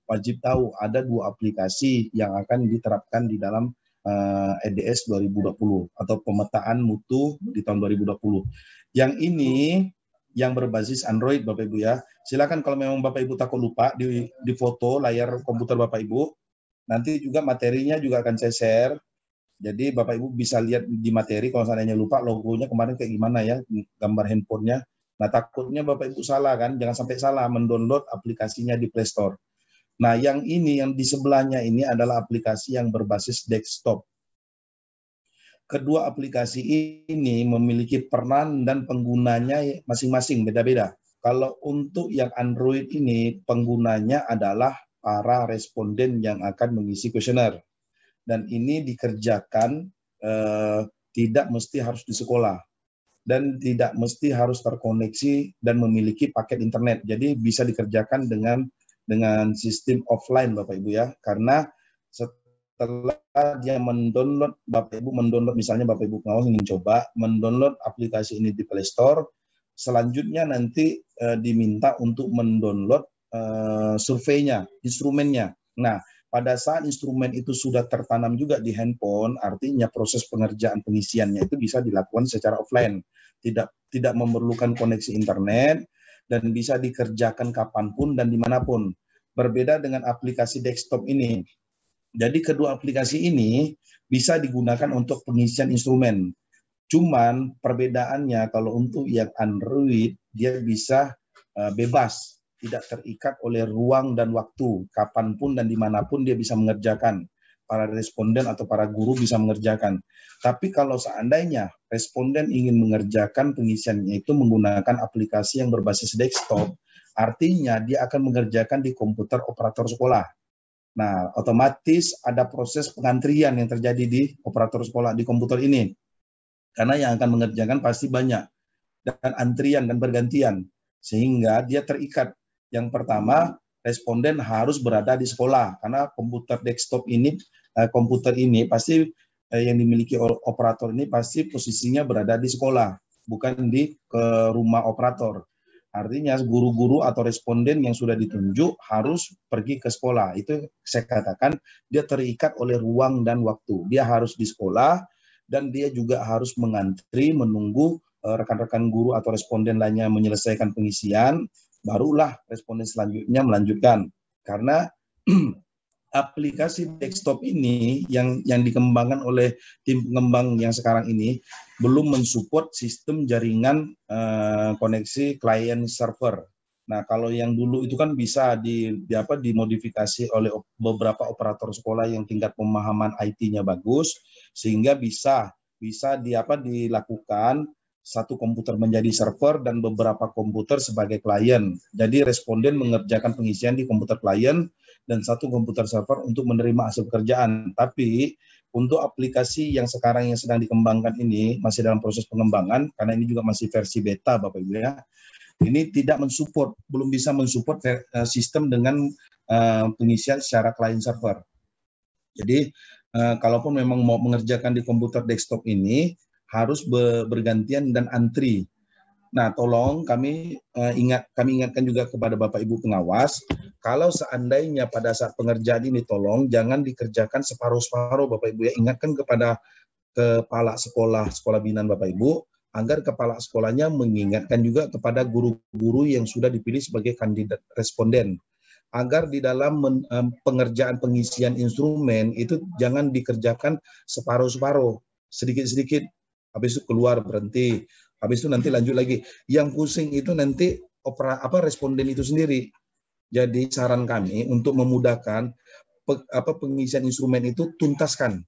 wajib tahu ada dua aplikasi yang akan diterapkan di dalam EDS 2020 atau pemetaan mutu di tahun 2020. Yang ini yang berbasis Android, Bapak Ibu ya. Silakan kalau memang Bapak Ibu takut lupa di foto layar komputer Bapak Ibu. Nanti juga materinya juga akan saya share. Jadi Bapak Ibu bisa lihat di materi kalau seandainya lupa logonya kemarin kayak gimana ya, gambar handphonenya. Nah takutnya Bapak Ibu salah kan, jangan sampai salah mendownload aplikasinya di Play Store. Nah yang ini, yang di sebelahnya ini adalah aplikasi yang berbasis desktop. Kedua aplikasi ini memiliki peran dan penggunanya masing-masing beda-beda. Kalau untuk yang Android ini, penggunanya adalah para responden yang akan mengisi kuesioner. Dan ini dikerjakan tidak mesti harus di sekolah. Dan tidak mesti harus terkoneksi dan memiliki paket internet. Jadi bisa dikerjakan dengan sistem offline Bapak Ibu ya. Karena setelah dia mendownload, Bapak Ibu mendownload, misalnya Bapak Ibu pengawas ingin coba mendownload aplikasi ini di Play Store, selanjutnya nanti diminta untuk mendownload surveinya, instrumennya. Nah, pada saat instrumen itu sudah tertanam juga di handphone, artinya proses pengerjaan pengisiannya itu bisa dilakukan secara offline, tidak memerlukan koneksi internet, dan bisa dikerjakan kapanpun dan dimanapun. Berbeda dengan aplikasi desktop ini. Jadi kedua aplikasi ini bisa digunakan untuk pengisian instrumen. Cuman perbedaannya kalau untuk yang Android, dia bisa bebas, tidak terikat oleh ruang dan waktu, kapanpun dan dimanapun dia bisa mengerjakan. Para responden atau para guru bisa mengerjakan. Tapi kalau seandainya responden ingin mengerjakan pengisiannya itu menggunakan aplikasi yang berbasis desktop, artinya dia akan mengerjakan di komputer operator sekolah. Nah, otomatis ada proses pengantrian yang terjadi di operator sekolah di komputer ini. Karena yang akan mengerjakan pasti banyak. Dan antrian dan bergantian. Sehingga dia terikat. Yang pertama, responden harus berada di sekolah karena komputer desktop ini, komputer ini pasti yang dimiliki operator ini pasti posisinya berada di sekolah, bukan di rumah operator. Artinya guru-guru atau responden yang sudah ditunjuk harus pergi ke sekolah. Itu saya katakan dia terikat oleh ruang dan waktu. Dia harus di sekolah dan dia juga harus mengantri menunggu rekan-rekan guru atau responden lainnya menyelesaikan pengisian. Barulah responden selanjutnya melanjutkan. Karena aplikasi desktop ini yang dikembangkan oleh tim pengembang yang sekarang ini belum mensupport sistem jaringan koneksi client server. Nah, kalau yang dulu itu kan bisa dimodifikasi oleh beberapa operator sekolah yang tingkat pemahaman IT-nya bagus, sehingga bisa dilakukan satu komputer menjadi server dan beberapa komputer sebagai klien. Jadi responden mengerjakan pengisian di komputer klien dan satu komputer server untuk menerima hasil pekerjaan. Tapi untuk aplikasi yang sekarang yang sedang dikembangkan ini masih dalam proses pengembangan karena ini juga masih versi beta Bapak Ibu ya. Ini tidak mensupport, belum bisa mensupport sistem dengan pengisian secara client server. Jadi kalaupun memang mau mengerjakan di komputer desktop ini harus bergantian dan antri. Nah, tolong kami ingatkan juga kepada Bapak Ibu pengawas, kalau seandainya pada saat pengerjaan ini tolong jangan dikerjakan separuh-separuh Bapak Ibu ya. Ingatkan kepada kepala sekolah binaan Bapak Ibu agar kepala sekolahnya mengingatkan juga kepada guru-guru yang sudah dipilih sebagai kandidat responden agar di dalam pengerjaan pengisian instrumen itu jangan dikerjakan separuh-separuh, sedikit-sedikit. Habis itu keluar berhenti, habis itu nanti lanjut lagi. Yang pusing itu nanti responden itu sendiri. Jadi saran kami untuk memudahkan pengisian instrumen itu tuntaskan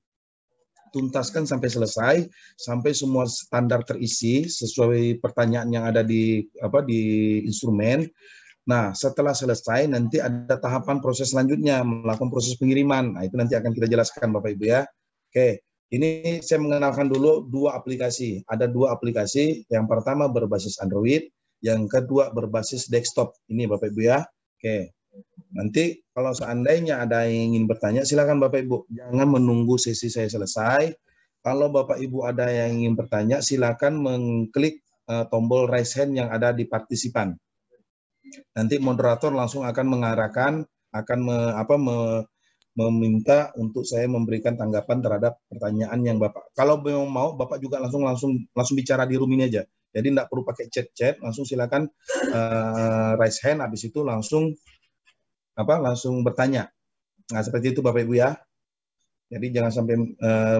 sampai selesai, sampai semua standar terisi sesuai pertanyaan yang ada di instrumen. Nah, setelah selesai nanti ada tahapan proses selanjutnya melakukan proses pengiriman. Nah, itu nanti akan kita jelaskan Bapak Ibu ya. Oke. Ini saya mengenalkan dulu dua aplikasi. Ada dua aplikasi. Yang pertama berbasis Android, yang kedua berbasis desktop. Ini Bapak Ibu ya. Oke. Nanti kalau seandainya ada yang ingin bertanya, silakan Bapak Ibu. Jangan menunggu sesi saya selesai. Kalau Bapak Ibu ada yang ingin bertanya, silakan mengklik tombol raise hand yang ada di partisipan. Nanti moderator langsung akan mengarahkan akan meminta untuk saya memberikan tanggapan terhadap pertanyaan yang Bapak. Kalau memang mau, Bapak juga langsung bicara di room ini aja. Jadi tidak perlu pakai chat, langsung silakan raise hand, habis itu langsung bertanya. Nah, seperti itu Bapak Ibu ya. Jadi jangan sampai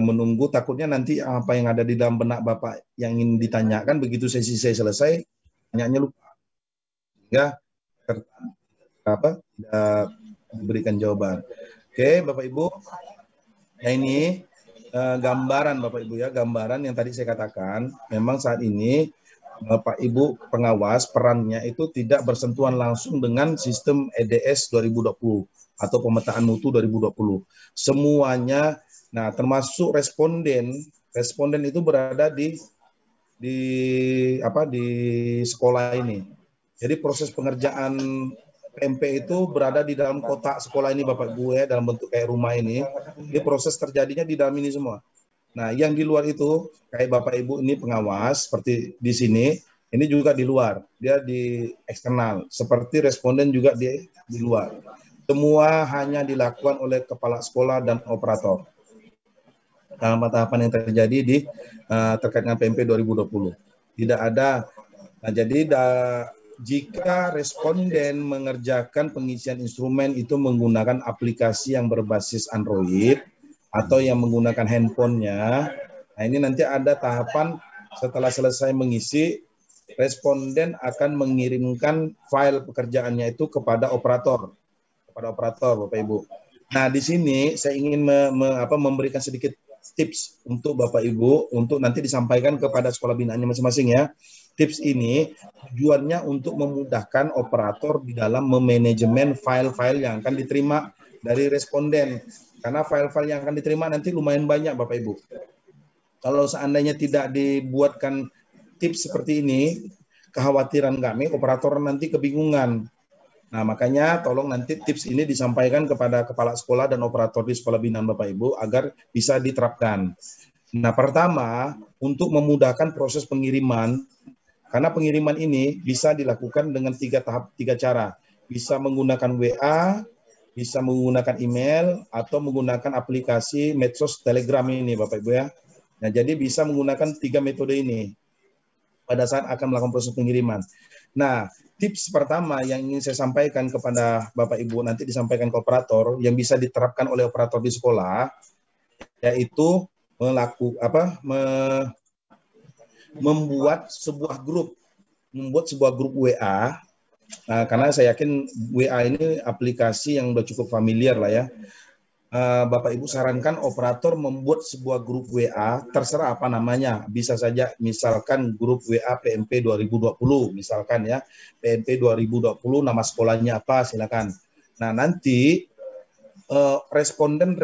menunggu, takutnya nanti apa yang ada di dalam benak Bapak yang ingin ditanyakan, begitu sesi saya selesai, tanyanya lupa. Ya, tidak diberikan jawaban. Oke, Bapak Ibu. Nah ini gambaran Bapak Ibu ya, gambaran yang tadi saya katakan, memang saat ini Bapak Ibu pengawas perannya itu tidak bersentuhan langsung dengan sistem EDS 2020 atau pemetaan mutu 2020. Semuanya, nah termasuk responden itu berada di sekolah ini. Jadi proses pengerjaan PMP itu berada di dalam kotak sekolah ini Bapak Ibu ya, dalam bentuk kayak rumah ini. Jadi proses terjadinya di dalam ini semua. Nah, yang di luar itu kayak Bapak Ibu ini pengawas seperti di sini, ini juga di luar, dia di eksternal. Seperti responden juga di luar. Semua hanya dilakukan oleh kepala sekolah dan operator. Tahapan-tahapan yang terjadi di terkait dengan PMP 2020. Tidak ada. Nah, jadi jika responden mengerjakan pengisian instrumen itu menggunakan aplikasi yang berbasis Android atau yang menggunakan handphonenya, nah ini nanti ada tahapan setelah selesai mengisi, responden akan mengirimkan file pekerjaannya itu kepada operator Bapak Ibu. Nah di sini saya ingin memberikan sedikit tips untuk Bapak Ibu untuk nanti disampaikan kepada sekolah binaannya masing-masing ya. Tips ini tujuannya untuk memudahkan operator di dalam memanajemen file-file yang akan diterima dari responden. Karena file-file yang akan diterima nanti lumayan banyak Bapak Ibu. Kalau seandainya tidak dibuatkan tips seperti ini, kekhawatiran kami operator nanti kebingungan. Nah, makanya tolong nanti tips ini disampaikan kepada kepala sekolah dan operator di sekolah binaan Bapak Ibu agar bisa diterapkan. Nah, pertama, untuk memudahkan proses pengiriman, karena pengiriman ini bisa dilakukan dengan tiga cara. Bisa menggunakan WA, bisa menggunakan email, atau menggunakan aplikasi medsos Telegram ini Bapak Ibu ya. Nah, jadi bisa menggunakan 3 metode ini pada saat akan melakukan proses pengiriman. Nah, tips pertama yang ingin saya sampaikan kepada Bapak Ibu, nanti disampaikan ke operator, yang bisa diterapkan oleh operator di sekolah, yaitu membuat sebuah grup WA. Nah, karena saya yakin WA ini aplikasi yang sudah cukup familiar lah ya. Bapak Ibu sarankan operator membuat sebuah grup WA, terserah apa namanya, bisa saja misalkan grup WA PMP 2020, misalkan ya, PMP 2020 nama sekolahnya apa, silakan. Nah nanti responden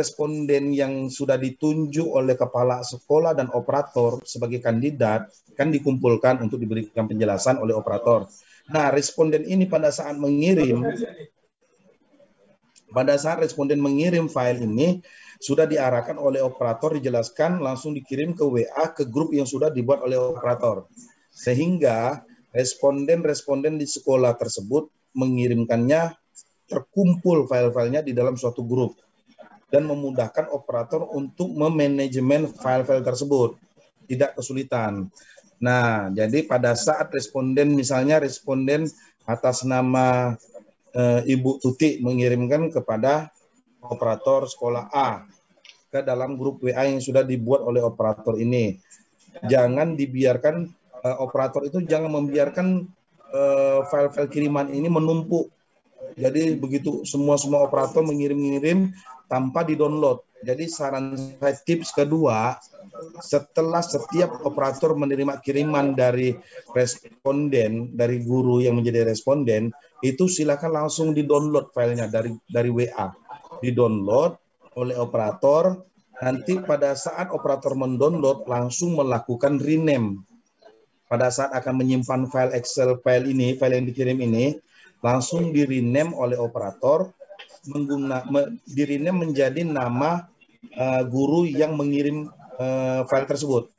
yang sudah ditunjuk oleh kepala sekolah dan operator sebagai kandidat kan dikumpulkan untuk diberikan penjelasan oleh operator. Nah responden ini pada saat responden mengirim file ini, sudah diarahkan oleh operator, dijelaskan, langsung dikirim ke WA ke grup yang sudah dibuat oleh operator. Sehingga responden di sekolah tersebut mengirimkannya, terkumpul file-filenya di dalam suatu grup. Dan memudahkan operator untuk memanajemen file-file tersebut. Tidak kesulitan. Nah, jadi pada saat misalnya responden atas nama Ibu Tuti mengirimkan kepada operator sekolah A ke dalam grup WA yang sudah dibuat oleh operator ini. Jangan dibiarkan operator itu jangan membiarkan file-file kiriman ini menumpuk. Jadi begitu semua operator mengirim tanpa di-download. Jadi saran saya tips kedua, setelah setiap operator menerima kiriman dari responden, dari guru yang menjadi responden, itu silakan langsung di-download filenya dari WA. Di-download oleh operator, nanti pada saat operator mendownload langsung melakukan rename. Pada saat akan menyimpan file Excel file yang dikirim ini, langsung di-rename oleh operator, di-rename menjadi nama guru yang mengirim file tersebut.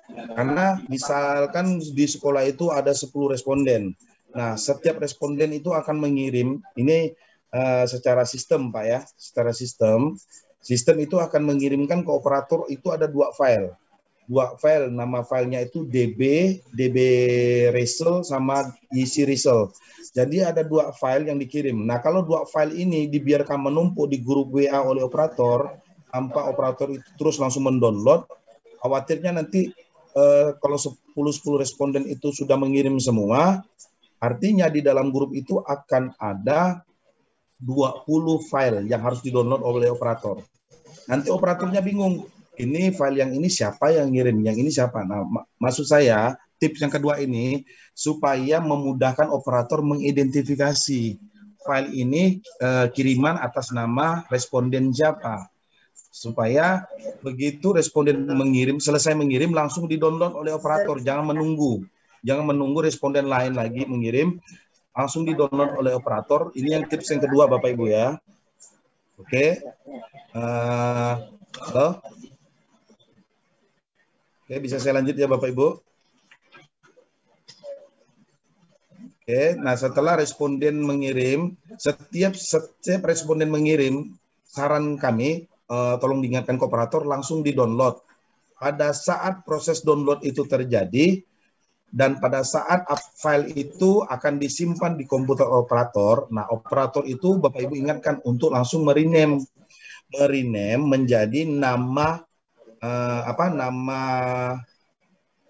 Karena misalkan di sekolah itu ada 10 responden. Nah, setiap responden itu akan mengirim, ini secara sistem, Pak ya. Secara sistem itu akan mengirimkan ke operator itu ada dua file. Nama filenya itu DB result sama isi result. Jadi ada dua file yang dikirim. Nah, kalau dua file ini dibiarkan menumpuk di grup WA oleh operator, tanpa operator itu terus langsung mendownload, khawatirnya nanti kalau 10 responden itu sudah mengirim semua, artinya di dalam grup itu akan ada 20 file yang harus didownload oleh operator. Nanti operatornya bingung, ini file yang ini siapa yang ngirim, yang ini siapa. Nah, maksud saya tips yang kedua ini supaya memudahkan operator mengidentifikasi file ini kiriman atas nama responden siapa. Supaya begitu responden selesai mengirim langsung didownload oleh operator, jangan menunggu responden lain lagi mengirim, langsung didownload oleh operator. Ini yang tips yang kedua Bapak Ibu ya. Oke. Halo? Oke, bisa saya lanjut ya Bapak Ibu? Oke, nah setelah responden mengirim, setiap responden mengirim, saran kami, tolong diingatkan ke operator, langsung di-download. Pada saat proses download itu terjadi, dan pada saat file itu akan disimpan di komputer operator, nah operator itu Bapak Ibu ingatkan untuk langsung merename menjadi nama nama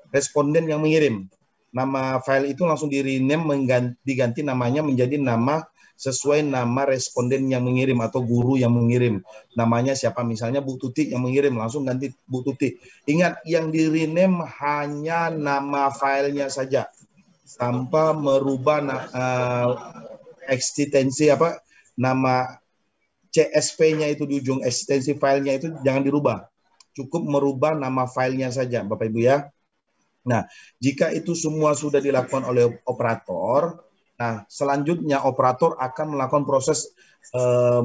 responden yang mengirim. Nama file itu langsung diganti namanya menjadi nama sesuai nama responden yang mengirim atau guru yang mengirim. Namanya siapa, misalnya Bu Tuti yang mengirim, langsung ganti Bu Tuti. Ingat, yang di-rename hanya nama filenya saja, tanpa merubah eksistensi nama CSV-nya itu di ujung, eksistensi filenya itu jangan dirubah. Cukup merubah nama filenya saja, Bapak Ibu ya. Nah, jika itu semua sudah dilakukan oleh operator, nah selanjutnya operator akan melakukan proses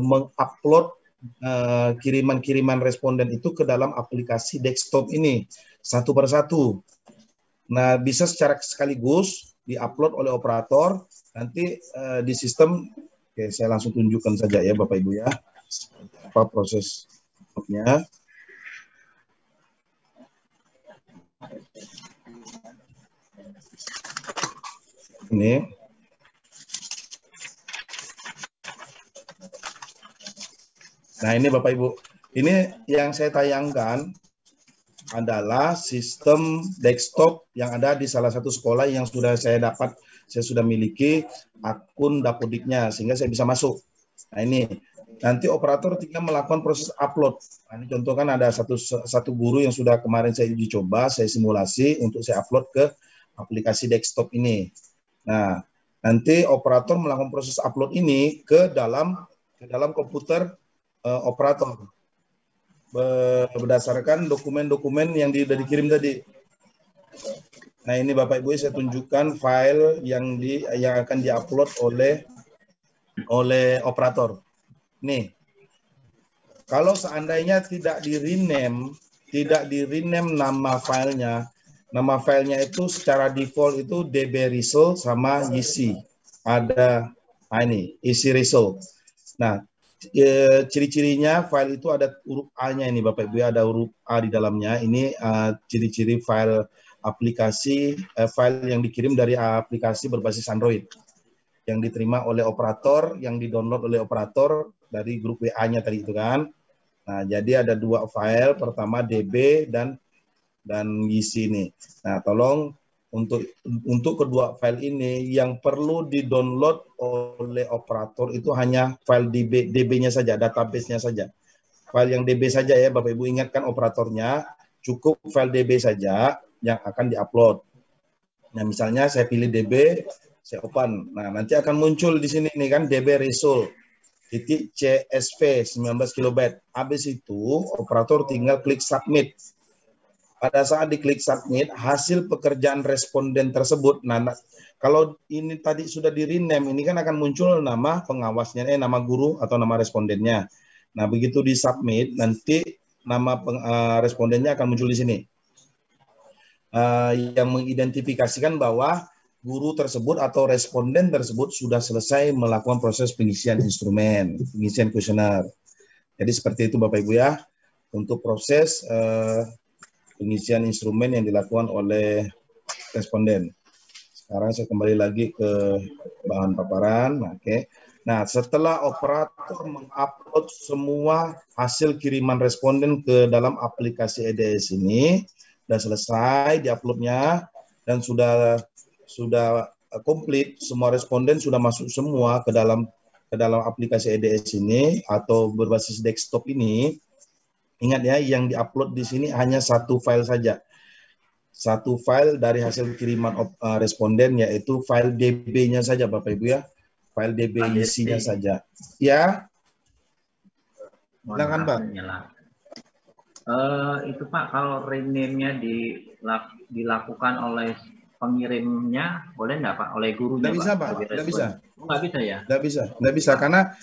mengupload kiriman-kiriman responden itu ke dalam aplikasi desktop ini satu persatu. Nah, bisa secara sekaligus diupload oleh operator, nanti di sistem. Oke, saya langsung tunjukkan saja ya Bapak Ibu ya, apa prosesnya. Ini. Nah, ini Bapak Ibu. Ini yang saya tayangkan adalah sistem desktop yang ada di salah satu sekolah yang sudah saya sudah miliki akun Dapodiknya sehingga saya bisa masuk. Nah, ini nanti operator tinggal melakukan proses upload. Nah, ini contoh kan ada satu guru yang sudah kemarin saya uji coba, saya simulasi untuk saya upload ke aplikasi desktop ini. Nah, nanti operator melakukan proses upload ini ke dalam komputer operator berdasarkan dokumen-dokumen yang sudah dikirim tadi. Nah, ini Bapak Ibu saya tunjukkan file yang akan diupload oleh operator. Nih, kalau seandainya tidak di-rename nama filenya, nama filenya itu secara default itu DB result sama isi. Ada ini isi result. Nah, ciri-cirinya file itu ada huruf A-nya ini Bapak Ibu, ada huruf A di dalamnya. Ini ciri-ciri file aplikasi, file yang dikirim dari aplikasi berbasis Android yang diterima oleh operator, yang di-download oleh operator dari grup WA-nya tadi itu kan. Nah, jadi ada dua file, pertama DB dan isi ini. Nah, tolong untuk kedua file ini yang perlu di-download oleh operator itu hanya file DB-nya saja, database-nya saja. File yang DB saja ya Bapak Ibu, ingatkan operatornya cukup file DB saja yang akan di-upload. Nah, misalnya saya pilih DB, saya open. Nah, nanti akan muncul di sini nih kan DB result .csv 19 KB. Habis itu operator tinggal klik submit. Pada saat diklik submit, hasil pekerjaan responden tersebut, nah kalau ini tadi sudah di-rename, ini kan akan muncul nama pengawasnya, nama guru atau nama respondennya. Nah, begitu di-submit, nanti nama respondennya akan muncul di sini. Yang mengidentifikasikan bahwa guru tersebut atau responden tersebut sudah selesai melakukan proses pengisian instrumen, pengisian kuesioner. Jadi seperti itu Bapak Ibu ya, untuk proses pengisian instrumen yang dilakukan oleh responden. Sekarang saya kembali lagi ke bahan paparan. Oke. Nah, setelah operator mengupload semua hasil kiriman responden ke dalam aplikasi EDS ini, sudah selesai diuploadnya dan sudah komplit, semua responden sudah masuk semua ke dalam aplikasi EDS ini atau berbasis desktop ini. Ingat ya, yang diupload di sini hanya satu file saja. Satu file dari hasil kiriman responden, yaitu file DB-nya saja Bapak Ibu ya. File DB isinya saja. Ya. Silakan Pak. Itu Pak, kalau rename-nya dilakukan oleh pengirimnya, boleh nggak Pak? Oleh gurunya? Nggak bisa Pak, nggak bisa. Nggak bisa ya? Nggak bisa, karena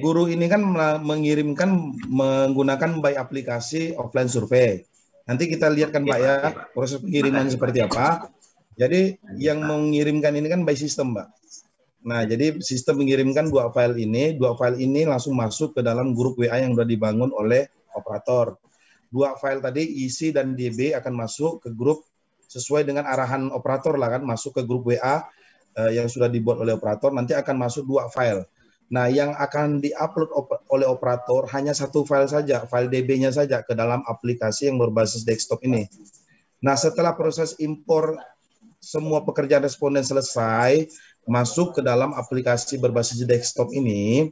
guru ini kan mengirimkan menggunakan by aplikasi offline survei. Nanti kita lihat kan Pak ya, proses pengiriman seperti apa. Jadi yang mengirimkan ini kan by system Pak. Nah, jadi sistem mengirimkan dua file ini langsung masuk ke dalam grup WA yang sudah dibangun oleh operator. Dua file tadi, isi dan DB akan masuk ke grup sesuai dengan arahan operator lah kan, masuk ke grup WA yang sudah dibuat oleh operator, nanti akan masuk dua file. Nah, yang akan diupload oleh operator hanya satu file saja, file DB-nya saja ke dalam aplikasi yang berbasis desktop ini. Nah, setelah proses impor semua pekerjaan responden selesai, masuk ke dalam aplikasi berbasis desktop ini,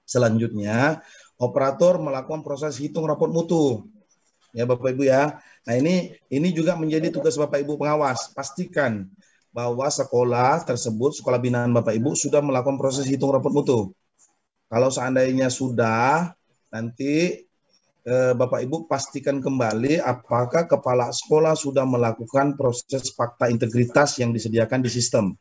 selanjutnya operator melakukan proses hitung rapot mutu. Ya Bapak Ibu ya. Nah, ini juga menjadi tugas Bapak Ibu pengawas. Pastikan bahwa sekolah tersebut, sekolah binaan Bapak Ibu sudah melakukan proses hitung rapot mutu. Kalau seandainya sudah, nanti Bapak Ibu pastikan kembali apakah kepala sekolah sudah melakukan proses fakta integritas yang disediakan di sistem.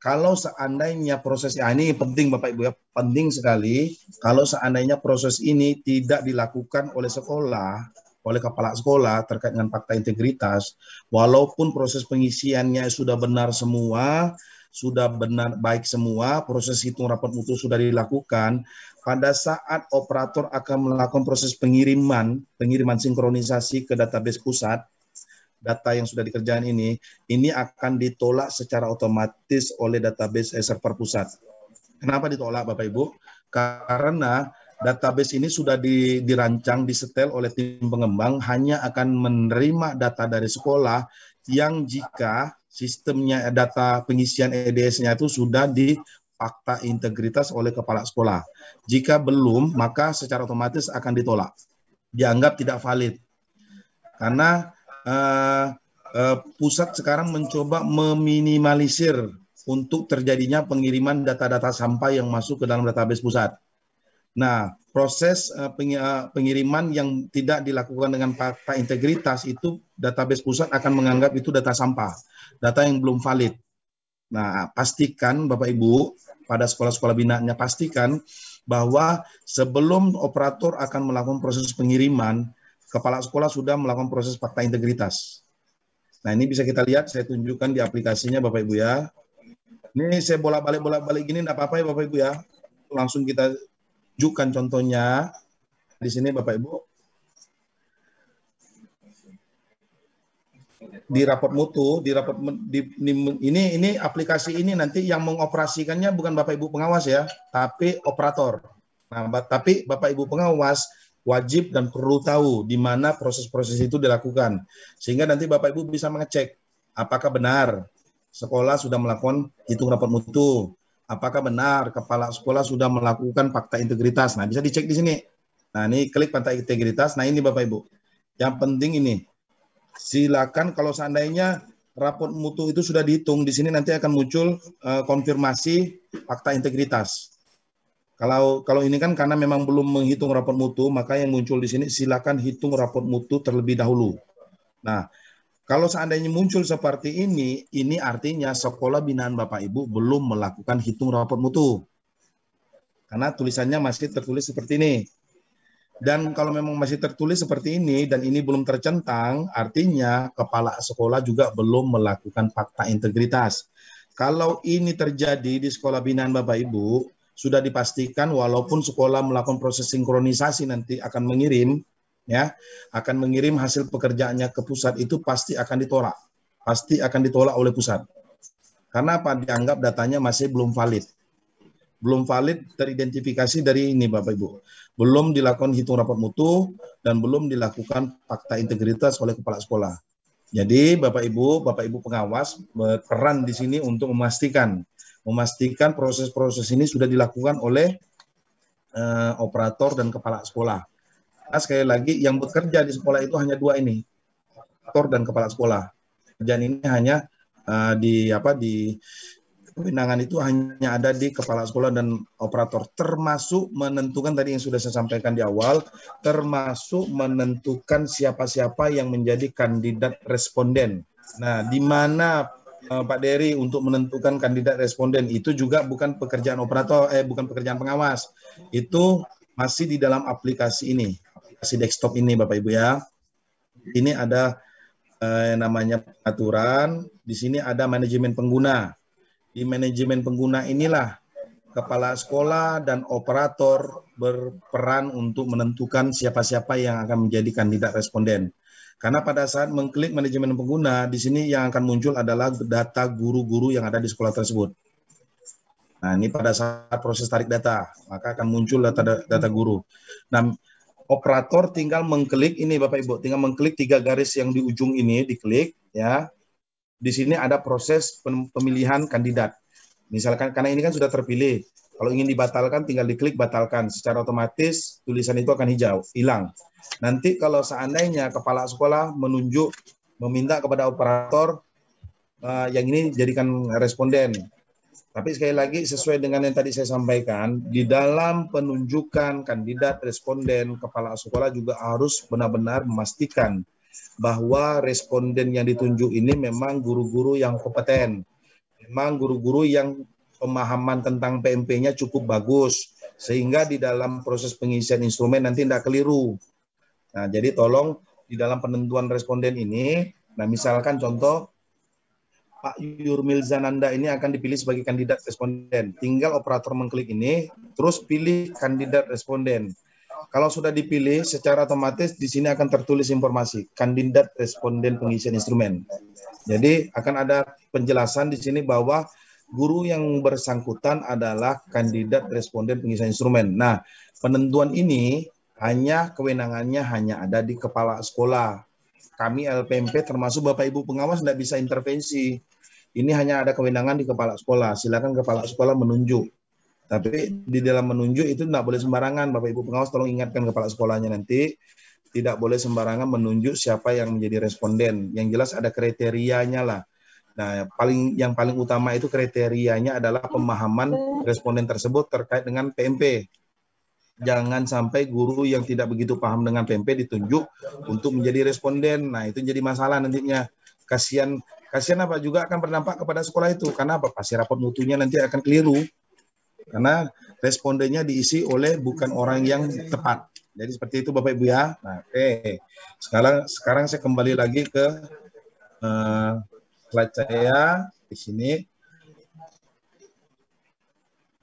Kalau seandainya proses ini penting Bapak Ibu ya, penting sekali. Kalau seandainya proses ini tidak dilakukan oleh sekolah, oleh kepala sekolah terkait dengan fakta integritas, walaupun proses pengisiannya sudah benar semua, sudah benar baik semua, proses hitung rapot mutu sudah dilakukan, pada saat operator akan melakukan proses pengiriman sinkronisasi ke database pusat, data yang sudah dikerjakan ini akan ditolak secara otomatis oleh database server pusat. Kenapa ditolak Bapak Ibu? Karena database ini sudah dirancang, disetel oleh tim pengembang, hanya akan menerima data dari sekolah yang jika sistemnya data pengisian EDS-nya itu sudah di fakta integritas oleh kepala sekolah. Jika belum, maka secara otomatis akan ditolak. Dianggap tidak valid. Karena pusat sekarang mencoba meminimalisir untuk terjadinya pengiriman data-data sampah yang masuk ke dalam database pusat. Nah, proses pengiriman yang tidak dilakukan dengan fakta integritas itu database pusat akan menganggap itu data sampah, data yang belum valid. Nah, pastikan Bapak Ibu pada sekolah-sekolah binaannya, pastikan bahwa sebelum operator akan melakukan proses pengiriman, kepala sekolah sudah melakukan proses fakta integritas. Nah, ini bisa kita lihat, saya tunjukkan di aplikasinya Bapak Ibu ya. Ini saya bolak-balik gini, enggak apa-apa ya Bapak Ibu ya. Langsung kita tunjukkan contohnya di sini Bapak Ibu. Di raport mutu, ini aplikasi ini nanti yang mengoperasikannya bukan Bapak Ibu pengawas ya, tapi operator. Nah, tapi Bapak Ibu pengawas wajib dan perlu tahu di mana proses-proses itu dilakukan, sehingga nanti Bapak Ibu bisa mengecek apakah benar sekolah sudah melakukan hitung raport mutu, apakah benar kepala sekolah sudah melakukan fakta integritas. Nah, bisa dicek di sini. Nah, ini klik fakta integritas. Nah, ini Bapak Ibu. Yang penting ini, silakan kalau seandainya raport mutu itu sudah dihitung, di sini nanti akan muncul konfirmasi fakta integritas. Kalau ini kan karena memang belum menghitung raport mutu, maka yang muncul di sini silakan hitung raport mutu terlebih dahulu. Nah, kalau seandainya muncul seperti ini artinya sekolah binaan Bapak Ibu belum melakukan hitung raport mutu. Karena tulisannya masih tertulis seperti ini. Dan kalau memang masih tertulis seperti ini dan ini belum tercentang, artinya kepala sekolah juga belum melakukan fakta integritas. Kalau ini terjadi di sekolah binaan Bapak Ibu, sudah dipastikan walaupun sekolah melakukan proses sinkronisasi nanti akan mengirim, ya, akan mengirim hasil pekerjaannya ke pusat, itu pasti akan ditolak. Pasti akan ditolak oleh pusat. Karena apa? Dianggap datanya masih belum valid. Belum valid teridentifikasi dari ini Bapak Ibu. Belum dilakukan hitung rapot mutu dan belum dilakukan fakta integritas oleh kepala sekolah. Jadi Bapak Ibu pengawas berperan di sini untuk memastikan proses-proses ini sudah dilakukan oleh operator dan kepala sekolah. Nah, sekali lagi yang bekerja di sekolah itu hanya dua ini, operator dan kepala sekolah. Kerjaan ini hanya di kewenangan itu hanya ada di kepala sekolah dan operator, termasuk menentukan tadi yang sudah saya sampaikan di awal, termasuk menentukan siapa-siapa yang menjadi kandidat responden. Nah, di mana Pak Dery untuk menentukan kandidat responden itu juga bukan pekerjaan operator, bukan pekerjaan pengawas. Itu masih di dalam aplikasi ini, aplikasi desktop ini Bapak Ibu ya. Ini ada namanya pengaturan, di sini ada manajemen pengguna. Di manajemen pengguna inilah kepala sekolah dan operator berperan untuk menentukan siapa-siapa yang akan menjadi kandidat responden. Karena pada saat mengklik manajemen pengguna, di sini yang akan muncul adalah data guru-guru yang ada di sekolah tersebut. Nah, ini pada saat proses tarik data, maka akan muncul data guru. Nah, operator tinggal mengklik ini Bapak Ibu, tinggal mengklik 3 garis yang di ujung ini, diklik ya. Di sini ada proses pemilihan kandidat. Misalkan karena ini kan sudah terpilih, kalau ingin dibatalkan tinggal diklik batalkan, secara otomatis tulisan itu akan hijau, hilang. Nanti kalau seandainya kepala sekolah meminta kepada operator yang ini jadikan responden. Tapi sekali lagi sesuai dengan yang tadi saya sampaikan, di dalam penunjukan kandidat responden, kepala sekolah juga harus benar-benar memastikan bahwa responden yang ditunjuk ini memang guru-guru yang kompeten, memang guru-guru yang pemahaman tentang PMP-nya cukup bagus, sehingga di dalam proses pengisian instrumen nanti tidak keliru. Nah, jadi tolong di dalam penentuan responden ini, nah misalkan contoh, Pak Yurmil Zananda ini akan dipilih sebagai kandidat responden. Tinggal operator mengklik ini, terus pilih kandidat responden. Kalau sudah dipilih, secara otomatis di sini akan tertulis informasi kandidat responden pengisian instrumen. Jadi akan ada penjelasan di sini bahwa guru yang bersangkutan adalah kandidat responden pengisian instrumen. Nah, penentuan ini kewenangannya hanya ada di kepala sekolah. Kami LPMP termasuk Bapak Ibu pengawas tidak bisa intervensi. Ini hanya ada kewenangan di kepala sekolah. Silakan kepala sekolah menunjuk. Tapi di dalam menunjuk itu tidak boleh sembarangan. Bapak Ibu pengawas tolong ingatkan kepala sekolahnya nanti, tidak boleh sembarangan menunjuk siapa yang menjadi responden. Yang jelas ada kriterianya lah. Nah, yang paling utama itu kriterianya adalah pemahaman responden tersebut terkait dengan PMP. Jangan sampai guru yang tidak begitu paham dengan PMP ditunjuk untuk menjadi responden. Nah, itu jadi masalah nantinya. Kasihan apa juga akan berdampak kepada sekolah itu. Karena apa? Pasti rapot mutunya nanti akan keliru. Karena respondennya diisi oleh bukan orang yang tepat. Jadi seperti itu Bapak Ibu ya. Nah, oke. Sekarang saya kembali lagi ke slide saya di sini.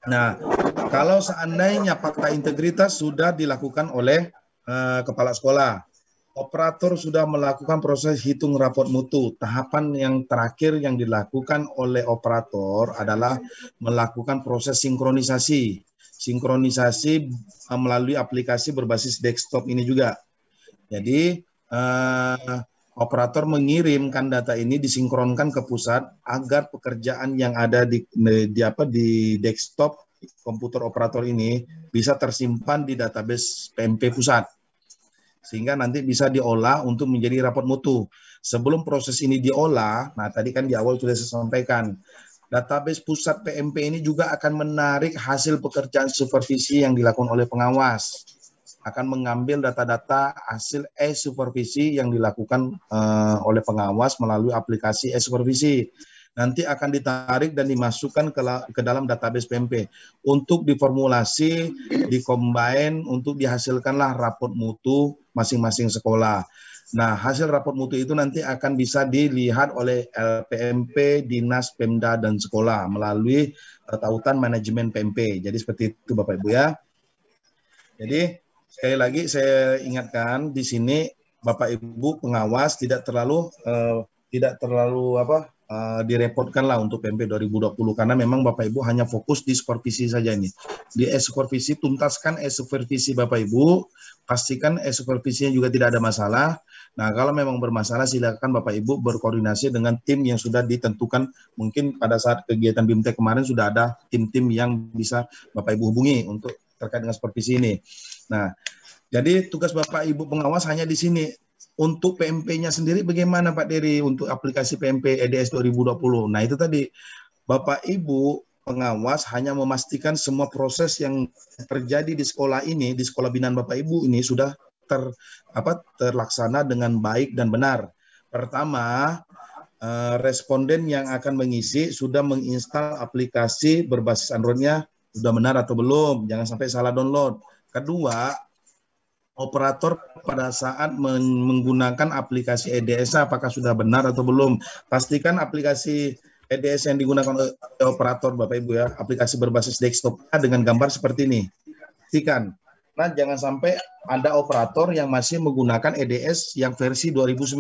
Nah, kalau seandainya fakta integritas sudah dilakukan oleh kepala sekolah, operator sudah melakukan proses hitung rapot mutu. Tahapan yang terakhir yang dilakukan oleh operator adalah melakukan proses sinkronisasi. Sinkronisasi melalui aplikasi berbasis desktop ini juga. Jadi, operator mengirimkan data ini disinkronkan ke pusat agar pekerjaan yang ada di desktop komputer operator ini bisa tersimpan di database PMP pusat. Sehingga nanti bisa diolah untuk menjadi rapot mutu. Sebelum proses ini diolah, nah tadi kan di awal sudah saya sampaikan, database pusat PMP ini juga akan menarik hasil pekerjaan supervisi yang dilakukan oleh pengawas. Akan mengambil data-data hasil e-supervisi yang dilakukan oleh pengawas melalui aplikasi e-supervisi. nanti akan ditarik dan dimasukkan ke dalam database PMP untuk diformulasi, dikombin untuk dihasilkanlah raport mutu masing-masing sekolah. Nah, hasil raport mutu itu nanti akan bisa dilihat oleh LPMP, Dinas, Pemda, dan sekolah melalui tautan manajemen PMP. Jadi seperti itu Bapak Ibu ya. Jadi sekali lagi saya ingatkan di sini Bapak Ibu pengawas tidak terlalu direpotkan lah untuk PMP 2020 karena memang Bapak Ibu hanya fokus di supervisi saja ini. Di supervisi tuntaskan supervisi Bapak Ibu, pastikan supervisinya juga tidak ada masalah. Nah, kalau memang bermasalah silakan Bapak Ibu berkoordinasi dengan tim yang sudah ditentukan. Mungkin pada saat kegiatan BIMTEK kemarin sudah ada tim-tim yang bisa Bapak Ibu hubungi untuk terkait dengan supervisi ini. Nah, jadi tugas Bapak Ibu pengawas hanya di sini. Untuk PMP-nya sendiri bagaimana Pak Dery untuk aplikasi PMP EDS 2020? Nah, itu tadi Bapak Ibu pengawas hanya memastikan semua proses yang terjadi di sekolah ini, di sekolah binaan Bapak Ibu ini sudah terlaksana dengan baik dan benar. Pertama, responden yang akan mengisi sudah menginstal aplikasi berbasis Android-nya sudah benar atau belum, jangan sampai salah download. Kedua, operator pada saat menggunakan aplikasi EDS apakah sudah benar atau belum. Pastikan aplikasi EDS yang digunakan oleh operator Bapak Ibu ya, aplikasi berbasis desktop dengan gambar seperti ini. Pastikan. Nah, jangan sampai ada operator yang masih menggunakan EDS yang versi 2019,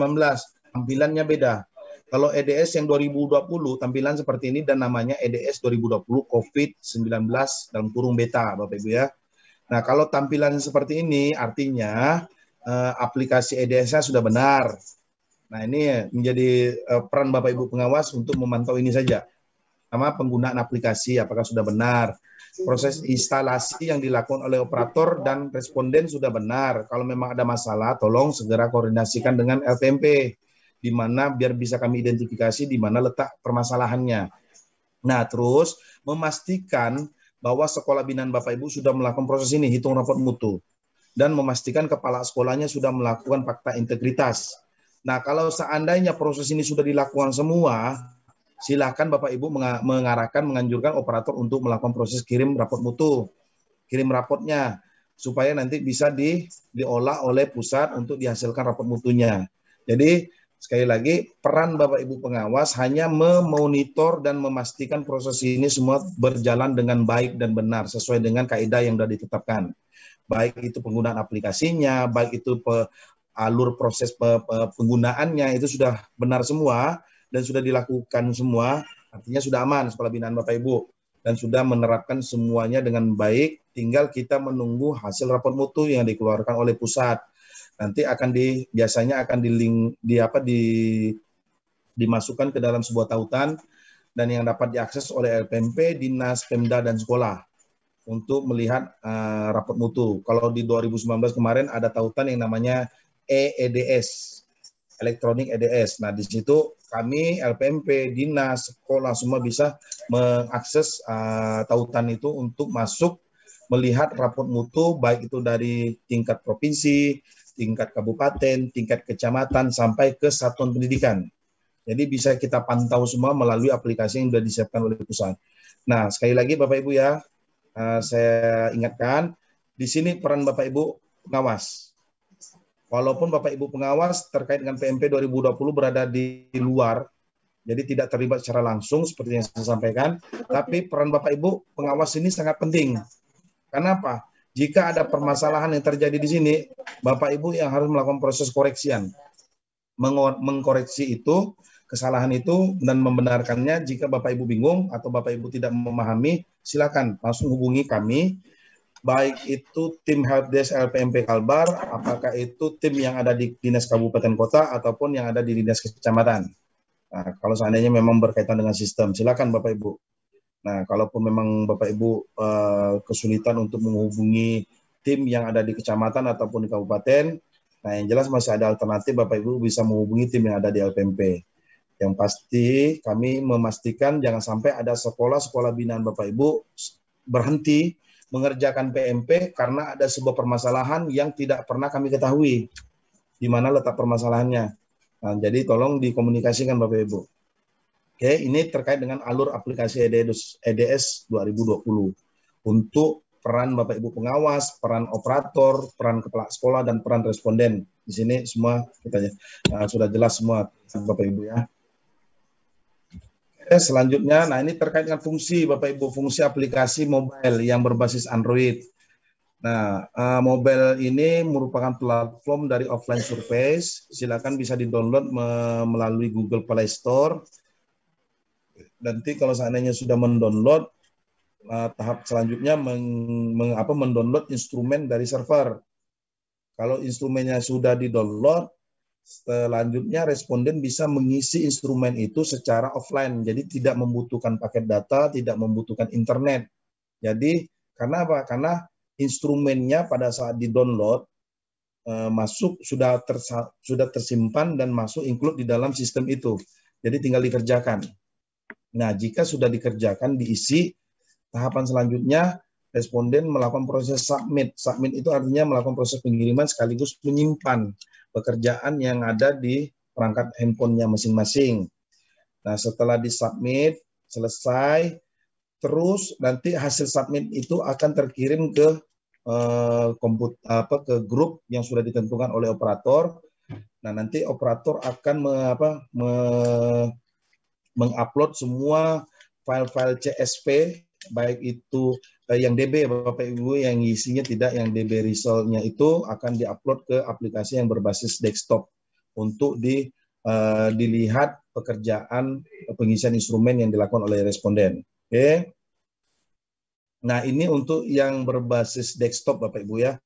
tampilannya beda. Kalau EDS yang 2020 tampilan seperti ini dan namanya EDS 2020 COVID-19 dalam kurung beta Bapak Ibu ya. Nah, kalau tampilan seperti ini artinya aplikasi EDS-nya sudah benar. Nah, ini menjadi peran Bapak Ibu pengawas untuk memantau ini saja. Sama penggunaan aplikasi apakah sudah benar. Proses instalasi yang dilakukan oleh operator dan responden sudah benar. Kalau memang ada masalah, tolong segera koordinasikan dengan LPMP di mana biar bisa kami identifikasi di mana letak permasalahannya. Nah, terus memastikan bahwa sekolah binaan Bapak Ibu sudah melakukan proses ini, hitung raport mutu, dan memastikan kepala sekolahnya sudah melakukan fakta integritas. Nah, kalau seandainya proses ini sudah dilakukan semua, silakan Bapak Ibu menganjurkan operator untuk melakukan proses kirim raport mutu, kirim raportnya, supaya nanti bisa diolah oleh pusat untuk dihasilkan raport mutunya. Jadi, sekali lagi, peran Bapak Ibu pengawas hanya memonitor dan memastikan proses ini semua berjalan dengan baik dan benar sesuai dengan kaidah yang sudah ditetapkan. Baik itu penggunaan aplikasinya, baik itu alur proses penggunaannya itu sudah benar semua dan sudah dilakukan semua, artinya sudah aman sekolah binaan Bapak Ibu dan sudah menerapkan semuanya dengan baik. Tinggal kita menunggu hasil raport mutu yang dikeluarkan oleh pusat. Nanti biasanya akan dimasukkan ke dalam sebuah tautan dan yang dapat diakses oleh LPMP, Dinas, Pemda, dan sekolah untuk melihat raport mutu. Kalau di 2019 kemarin ada tautan yang namanya EEDS, Elektronik EDS. Nah, di situ kami, LPMP, Dinas, sekolah semua bisa mengakses tautan itu untuk masuk melihat raport mutu, baik itu dari tingkat provinsi, tingkat kabupaten, tingkat kecamatan, sampai ke satuan pendidikan. Jadi bisa kita pantau semua melalui aplikasi yang sudah disiapkan oleh pusat. Nah, sekali lagi Bapak Ibu ya, saya ingatkan, di sini peran Bapak Ibu pengawas. Walaupun Bapak Ibu pengawas terkait dengan PMP 2020 berada di luar, jadi tidak terlibat secara langsung seperti yang saya sampaikan, tapi peran Bapak Ibu pengawas ini sangat penting. Kenapa? Jika ada permasalahan yang terjadi di sini, Bapak Ibu yang harus melakukan proses koreksian. Mengkoreksi itu, kesalahan itu, dan membenarkannya. Jika Bapak Ibu bingung atau Bapak Ibu tidak memahami, silakan langsung hubungi kami. Baik itu tim helpdesk LPMP Kalbar, apakah itu tim yang ada di Dinas Kabupaten Kota, ataupun yang ada di Dinas Kecamatan. Nah, kalau seandainya memang berkaitan dengan sistem, silakan Bapak Ibu. Nah, kalaupun memang Bapak Ibu kesulitan untuk menghubungi tim yang ada di kecamatan ataupun di kabupaten, nah yang jelas masih ada alternatif, Bapak Ibu bisa menghubungi tim yang ada di LPMP. Yang pasti kami memastikan jangan sampai ada sekolah-sekolah binaan Bapak Ibu berhenti mengerjakan PMP karena ada sebuah permasalahan yang tidak pernah kami ketahui di mana letak permasalahannya. Nah, jadi tolong dikomunikasikan Bapak Ibu. Oke, ini terkait dengan alur aplikasi EDS 2020 untuk peran Bapak Ibu pengawas, peran operator, peran kepala sekolah, dan peran responden. Di sini semua kita sudah jelas semua Bapak Ibu ya. Oke, selanjutnya, nah ini terkait dengan fungsi Bapak Ibu, fungsi aplikasi mobile yang berbasis Android. Nah, mobile ini merupakan platform dari offline surveys. Silakan bisa di-download melalui Google Play Store. Nanti kalau seandainya sudah mendownload, tahap selanjutnya mendownload instrumen dari server. Kalau instrumennya sudah di-download, selanjutnya responden bisa mengisi instrumen itu secara offline. Jadi tidak membutuhkan paket data, tidak membutuhkan internet. Jadi karena apa? Karena instrumennya pada saat di-download masuk sudah tersimpan dan masuk include di dalam sistem itu. Jadi tinggal dikerjakan. Nah, jika sudah dikerjakan, diisi, tahapan selanjutnya responden melakukan proses submit. Submit itu artinya melakukan proses pengiriman sekaligus menyimpan pekerjaan yang ada di perangkat handphonenya masing-masing. Nah, setelah disubmit, selesai, terus nanti hasil submit itu akan terkirim ke ke grup yang sudah ditentukan oleh operator. Nah, nanti operator akan mengupload semua file-file CSV, baik itu yang DB Bapak Ibu, yang isinya tidak, yang DB result-nya itu akan diupload ke aplikasi yang berbasis desktop untuk dilihat pekerjaan pengisian instrumen yang dilakukan oleh responden. Oke. Nah, ini untuk yang berbasis desktop Bapak Ibu ya.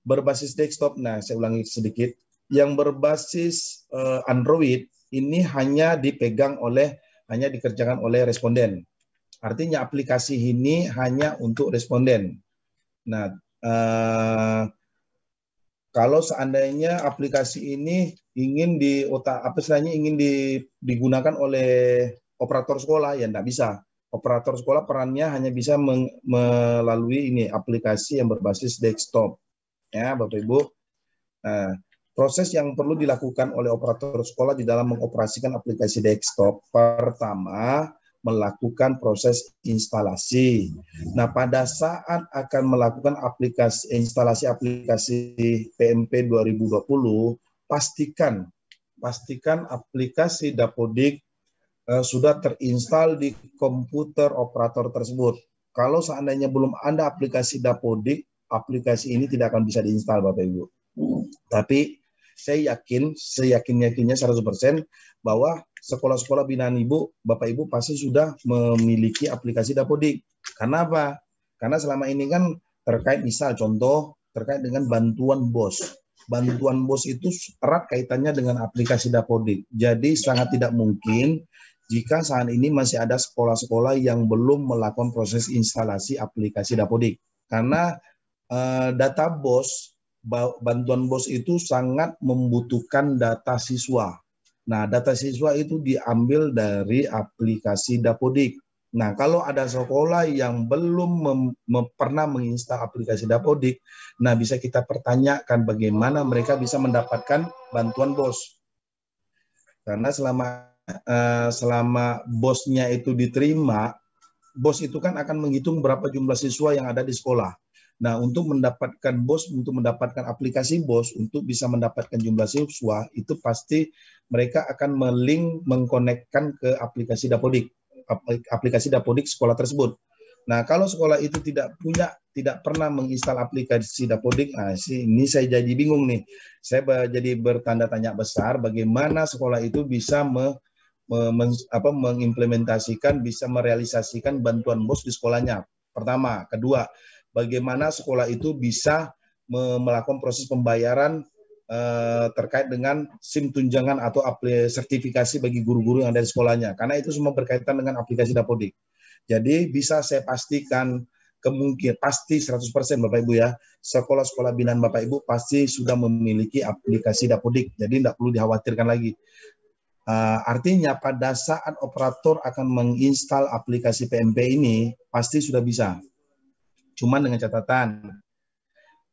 Berbasis desktop, nah saya ulangi sedikit. Yang berbasis Android ini hanya dikerjakan oleh responden. Artinya aplikasi ini hanya untuk responden. Nah, kalau seandainya aplikasi ini ingin digunakan oleh operator sekolah, ya tidak bisa. Operator sekolah perannya hanya bisa melalui ini aplikasi yang berbasis desktop. Ya, Bapak Ibu. Nah, proses yang perlu dilakukan oleh operator sekolah di dalam mengoperasikan aplikasi desktop, pertama, melakukan proses instalasi. Nah, pada saat akan melakukan instalasi aplikasi PMP 2020, pastikan aplikasi Dapodik sudah terinstal di komputer operator tersebut. Kalau seandainya belum ada aplikasi Dapodik, aplikasi ini tidak akan bisa diinstal Bapak Ibu. Tapi saya seyakin-yakinnya 100% bahwa sekolah-sekolah binaan Ibu, Bapak Ibu pasti sudah memiliki aplikasi Dapodik. Karena apa? Karena selama ini kan terkait terkait dengan bantuan BOS. Bantuan BOS itu erat kaitannya dengan aplikasi Dapodik. Jadi sangat tidak mungkin jika saat ini masih ada sekolah-sekolah yang belum melakukan proses instalasi aplikasi Dapodik. Karena data BOS, bantuan BOS itu sangat membutuhkan data siswa. Nah, data siswa itu diambil dari aplikasi Dapodik. Nah, kalau ada sekolah yang belum pernah menginstal aplikasi Dapodik, nah bisa kita pertanyakan bagaimana mereka bisa mendapatkan bantuan BOS. Karena selama BOS-nya itu diterima, BOS itu kan akan menghitung berapa jumlah siswa yang ada di sekolah. Nah, untuk mendapatkan BOS, untuk mendapatkan aplikasi BOS, untuk bisa mendapatkan jumlah siswa, itu pasti mereka akan mengkonekkan ke aplikasi Dapodik sekolah tersebut. Nah, kalau sekolah itu tidak pernah menginstal aplikasi Dapodik, ini saya jadi bingung nih. Saya jadi bertanda tanya besar bagaimana sekolah itu bisa mengimplementasikan, bisa merealisasikan bantuan BOS di sekolahnya. Pertama, kedua, bagaimana sekolah itu bisa melakukan proses pembayaran terkait dengan SIM tunjangan atau sertifikasi bagi guru-guru yang ada di sekolahnya. Karena itu semua berkaitan dengan aplikasi Dapodik. Jadi bisa saya pastikan pasti 100% Bapak Ibu ya, sekolah-sekolah binaan Bapak Ibu pasti sudah memiliki aplikasi Dapodik. Jadi tidak perlu dikhawatirkan lagi. Artinya pada saat operator akan menginstal aplikasi PMP ini pasti sudah bisa. Cuman dengan catatan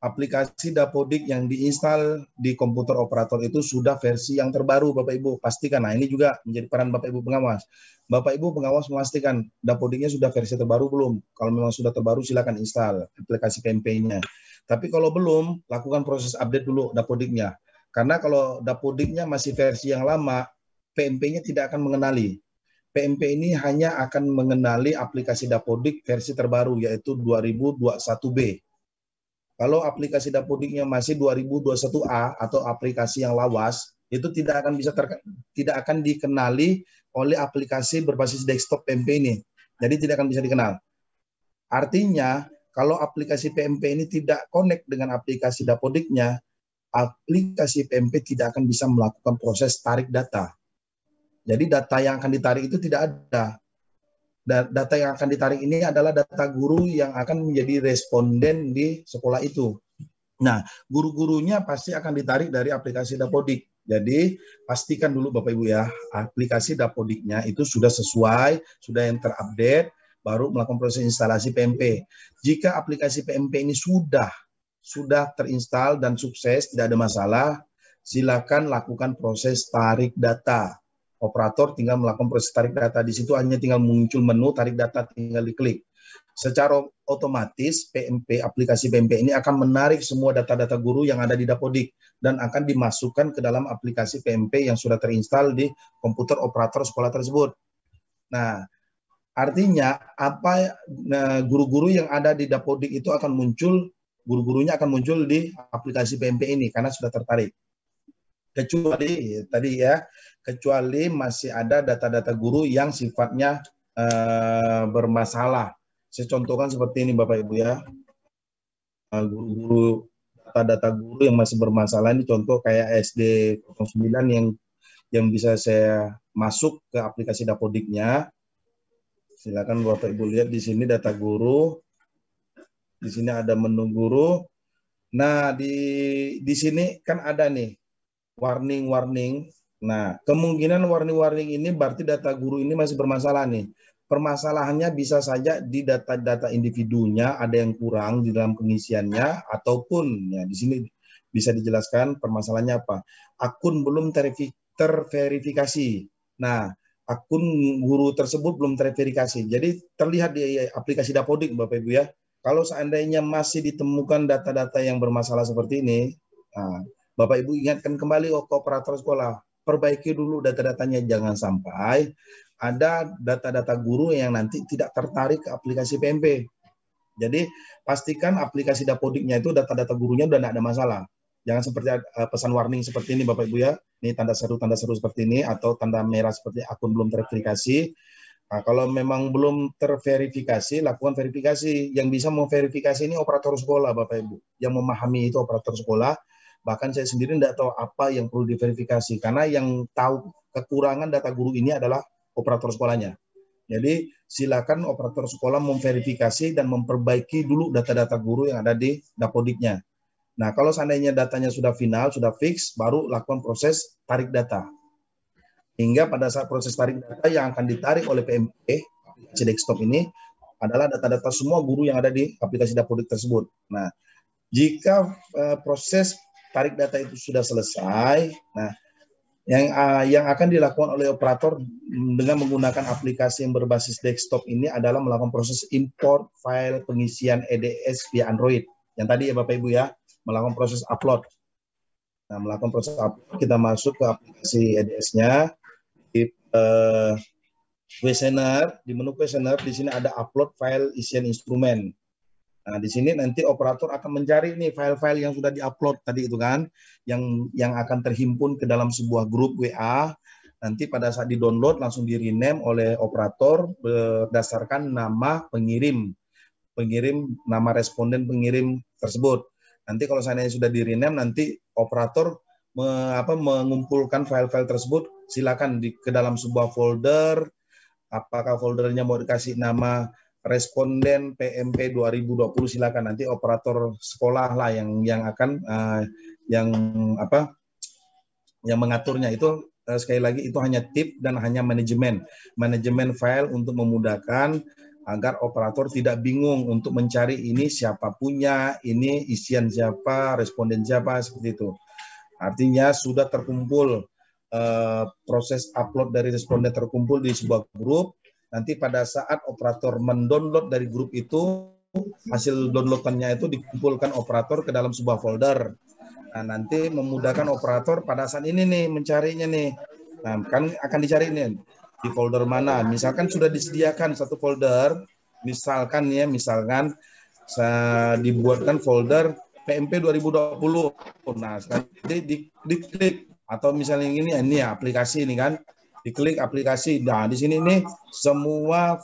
aplikasi Dapodik yang diinstal di komputer operator itu sudah versi yang terbaru, Bapak Ibu. Pastikan. Nah, ini juga menjadi peran Bapak Ibu pengawas. Bapak Ibu pengawas memastikan Dapodiknya sudah versi terbaru belum. Kalau memang sudah terbaru, silakan install aplikasi PMP-nya. Tapi kalau belum, lakukan proses update dulu Dapodiknya. Karena kalau Dapodiknya masih versi yang lama, PMP-nya tidak akan mengenali. PMP ini hanya akan mengenali aplikasi Dapodik versi terbaru, yaitu 2021B. Kalau aplikasi Dapodiknya masih 2021A atau aplikasi yang lawas, itu tidak akan dikenali oleh aplikasi berbasis desktop PMP ini. Jadi tidak akan bisa dikenal. Artinya, kalau aplikasi PMP ini tidak connect dengan aplikasi Dapodiknya, aplikasi PMP tidak akan bisa melakukan proses tarik data. Jadi data yang akan ditarik itu tidak ada. Data yang akan ditarik ini adalah data guru yang akan menjadi responden di sekolah itu. Nah, guru-gurunya pasti akan ditarik dari aplikasi Dapodik. Jadi, pastikan dulu Bapak Ibu ya, aplikasi Dapodiknya itu sudah sesuai, sudah yang terupdate, baru melakukan proses instalasi PMP. Jika aplikasi PMP ini sudah terinstal dan sukses, tidak ada masalah, silakan lakukan proses tarik data. Operator tinggal melakukan proses tarik data. Di situ hanya tinggal muncul menu tarik data, tinggal diklik. Secara otomatis aplikasi PMP ini akan menarik semua data-data guru yang ada di Dapodik dan akan dimasukkan ke dalam aplikasi PMP yang sudah terinstal di komputer operator sekolah tersebut. Nah, artinya guru-guru yang ada di Dapodik itu akan muncul, guru-gurunya akan muncul di aplikasi PMP ini karena sudah tertarik. Kecuali masih ada data-data guru yang sifatnya bermasalah. Saya contohkan seperti ini Bapak Ibu ya. Guru-guru, data-data guru yang masih bermasalah ini contoh kayak SD 09 yang bisa saya masuk ke aplikasi Dapodiknya. Silakan Bapak Ibu lihat di sini data guru. Di sini ada menu guru. Nah, di sini kan ada nih warning. Nah, kemungkinan warning ini berarti data guru ini masih bermasalah nih. Permasalahannya bisa saja di data-data individunya ada yang kurang di dalam pengisiannya, ataupun ya di sini bisa dijelaskan permasalahannya apa. Akun belum terverifikasi. Nah, akun guru tersebut belum terverifikasi. Jadi terlihat di aplikasi Dapodik Bapak Ibu ya. Kalau seandainya masih ditemukan data-data yang bermasalah seperti ini, nah, Bapak Ibu ingatkan kembali ke operator sekolah, perbaiki dulu data-datanya, jangan sampai ada data-data guru yang nanti tidak tertarik ke aplikasi PMP. Jadi pastikan aplikasi Dapodiknya itu data-data gurunya udah tidak ada masalah. Jangan seperti pesan warning seperti ini Bapak Ibu ya, ini tanda seru seperti ini, atau tanda merah seperti akun belum terverifikasi. Nah, kalau memang belum terverifikasi, lakukan verifikasi. Yang bisa memverifikasi ini operator sekolah Bapak Ibu, yang memahami itu operator sekolah. Bahkan saya sendiri tidak tahu apa yang perlu diverifikasi, karena yang tahu kekurangan data guru ini adalah operator sekolahnya. Jadi silakan operator sekolah memverifikasi dan memperbaiki dulu data-data guru yang ada di Dapodiknya. Nah, kalau seandainya datanya sudah final, sudah fix, baru lakukan proses tarik data. Hingga pada saat proses tarik data yang akan ditarik oleh PMP, aplikasi desktop ini, adalah data-data semua guru yang ada di aplikasi Dapodik tersebut. Nah, jika proses tarik data itu sudah selesai, nah yang akan dilakukan oleh operator dengan menggunakan aplikasi yang berbasis desktop ini adalah melakukan proses import file pengisian EDS via Android. Yang tadi ya Bapak Ibu ya, melakukan proses upload. Nah, melakukan proses upload, kita masuk ke aplikasi EDS-nya di questionnaire, di menu questionnaire di sini ada upload file isian instrumen. Nah, di sini nanti operator akan mencari nih file-file yang sudah diupload tadi itu kan, yang akan terhimpun ke dalam sebuah grup WA. Nanti pada saat di-download langsung di-rename oleh operator berdasarkan nama pengirim, nama responden pengirim tersebut. Nanti kalau seandainya sudah di-rename, nanti operator mengumpulkan file-file tersebut, silakan ke dalam sebuah folder. Apakah foldernya mau dikasih nama responden PMP 2020, silakan, nanti operator sekolah lah yang akan yang mengaturnya. Itu sekali lagi itu hanya tip dan hanya manajemen file untuk memudahkan agar operator tidak bingung untuk mencari ini siapa punya, ini isian siapa, responden siapa, seperti itu. Artinya sudah terkumpul proses upload dari responden terkumpul di sebuah grup. Nanti pada saat operator mendownload dari grup itu, hasil downloadannya itu dikumpulkan operator ke dalam sebuah folder. Nah, nanti memudahkan operator pada saat ini nih mencarinya nih. Nah, kan akan dicari nih di folder mana. Misalkan sudah disediakan satu folder, misalkan dibuatkan folder PMP 2020. Nah, sekarang diklik atau misalnya ini ya aplikasi ini kan, diklik aplikasi. Nah, di sini nih semua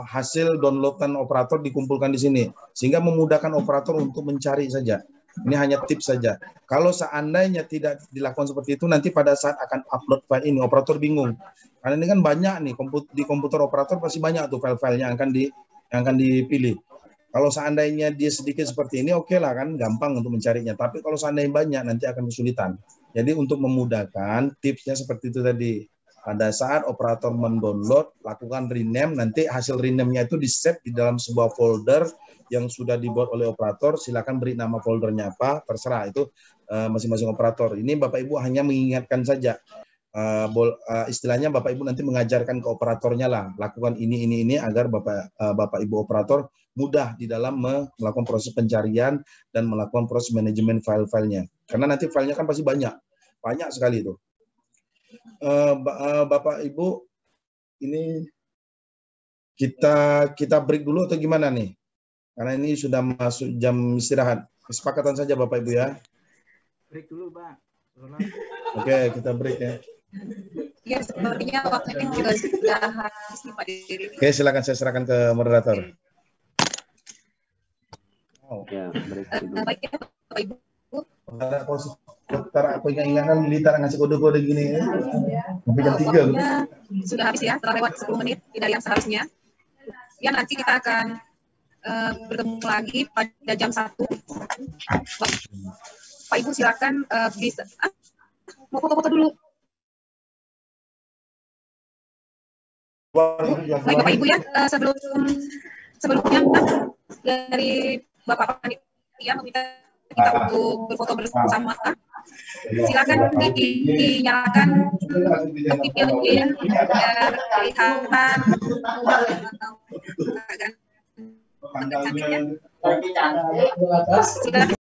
hasil downloadan operator dikumpulkan di sini sehingga memudahkan operator untuk mencari saja. Ini hanya tips saja. Kalau seandainya tidak dilakukan seperti itu, nanti pada saat akan upload file ini operator bingung. Karena ini kan banyak nih di komputer operator pasti banyak tuh file-filenya yang akan dipilih. Kalau seandainya dia sedikit seperti ini, oke lah kan, gampang untuk mencarinya. Tapi kalau seandainya banyak, nanti akan kesulitan. Jadi untuk memudahkan, tipsnya seperti itu tadi. Pada saat operator mendownload, lakukan rename, nanti hasil rename-nya itu di-save di dalam sebuah folder yang sudah dibuat oleh operator. Silakan beri nama foldernya apa, terserah itu masing-masing operator. Ini Bapak Ibu hanya mengingatkan saja. Istilahnya Bapak Ibu nanti mengajarkan ke operatornya lah, lakukan ini agar Bapak Ibu operator mudah di dalam melakukan proses pencarian dan melakukan proses manajemen file-filenya. Karena nanti filenya kan pasti banyak sekali itu. Bapak Ibu, ini kita break dulu atau gimana nih? Karena ini sudah masuk jam istirahat. Kesepakatan saja Bapak Ibu ya. Break dulu, Pak. Oke, kita break ya. Ya, sepertinya waktunya juga sudah habis nih Pak Diri. Oke, silakan saya serahkan ke moderator. Ya, break dulu. Baik ya, Bapak Ibu. Dokter aku ingat-ingat militer ngasih kode-kode gini ya. Sampai jam 3. Sudah habis ya, telah lewat 10 menit dari yang seharusnya. Ya, nanti kita akan bertemu lagi pada jam 1. Pak Ibu silakan bisa mau foto-foto dulu. Baik Bapak Ibu ya, sebelumnya dari Bapak Panitia meminta kita untuk berfoto bersama. Silakan dinyalakan videonya biar kelihatan agak cantiknya. Silakan.